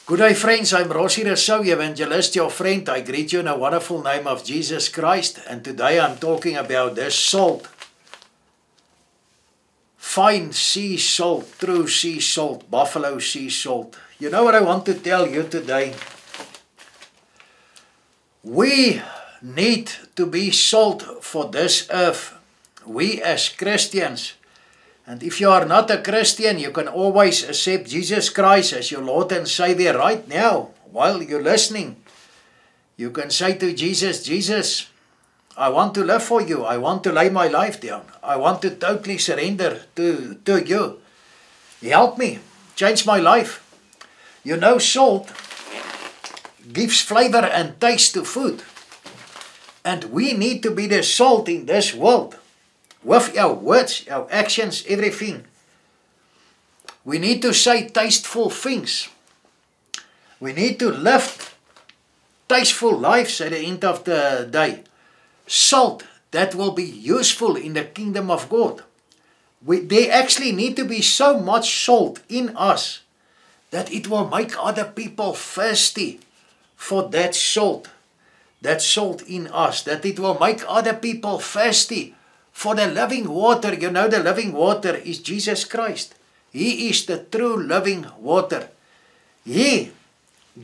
Good day, friends. I'm Rossi Rousseau, evangelist, your friend. I greet you in a wonderful name of Jesus Christ. And today I'm talking about this salt. Fine sea salt, true sea salt, buffalo sea salt. You know what I want to tell you today? We need to be salt for this earth. We as Christians. And if you are not a Christian, you can always accept Jesus Christ as your Lord and Savior right now, while you're listening. You can say to Jesus, Jesus, I want to live for you. I want to lay my life down. I want to totally surrender to you. Help me. Change my life. You know, salt gives flavor and taste to food. And we need to be the salt in this world. With our words, our actions, everything. We need to say tasteful things. We need to live tasteful lives at the end of the day. Salt that will be useful in the kingdom of God. There actually need to be so much salt in us that it will make other people thirsty for that salt in us, that it will make other people thirsty for the living water. You know, the living water is Jesus Christ. He is the true living water. He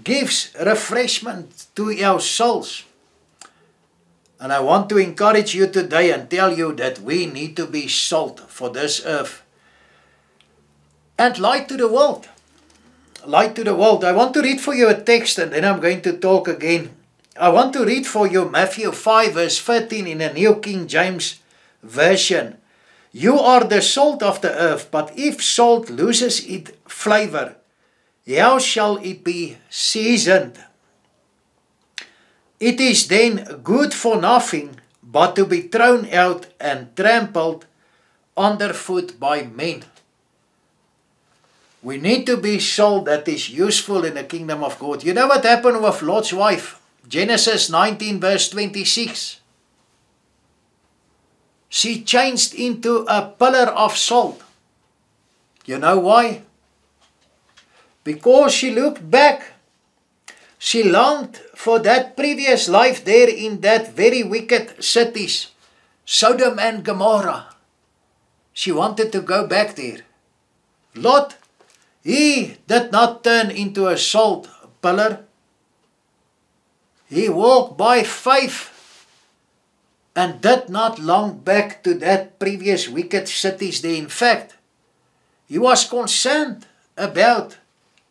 gives refreshment to our souls. And I want to encourage you today and tell you that we need to be salt for this earth. And light to the world. Light to the world. I want to read for you a text and then I'm going to talk again. I want to read for you Matthew 5 verse 13 in the New King James Version. You are the salt of the earth, but if salt loses its flavor, how shall it be seasoned? It is then good for nothing, but to be thrown out and trampled underfoot by men. We need to be salt that is useful in the kingdom of God. You know what happened with Lot's wife? Genesis 19 verse 26. She changed into a pillar of salt. You know why? Because she looked back. She longed for that previous life there in that very wicked cities, Sodom and Gomorrah. She wanted to go back there. Lot, he did not turn into a salt pillar. He walked by faith and did not long back to that previous wicked cities there. In fact, he was concerned about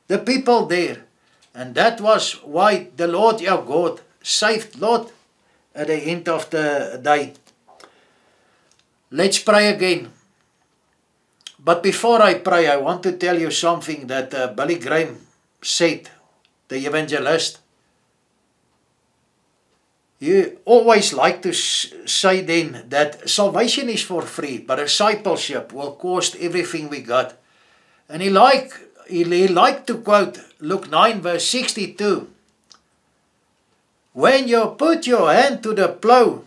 the people there. And that was why the Lord our God saved Lot at the end of the day. Let's pray again. But before I pray, I want to tell you something that Billy Graham said, the evangelist. You always like to say then that salvation is for free, but discipleship will cost everything we got. And he liked to quote Luke 9 verse 62. When you put your hand to the plow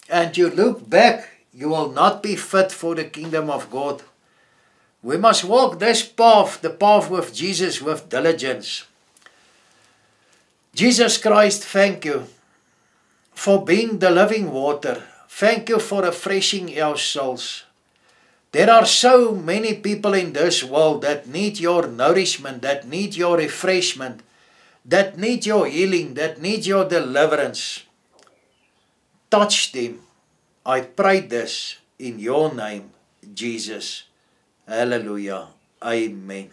and you look back, you will not be fit for the kingdom of God. We must walk this path, the path with Jesus, with diligence. Jesus Christ, thank you for being the living water. Thank you for refreshing our souls. There are so many people in this world that need your nourishment, that need your refreshment, that need your healing, that need your deliverance. Touch them. I pray this in your name, Jesus. Hallelujah. Amen.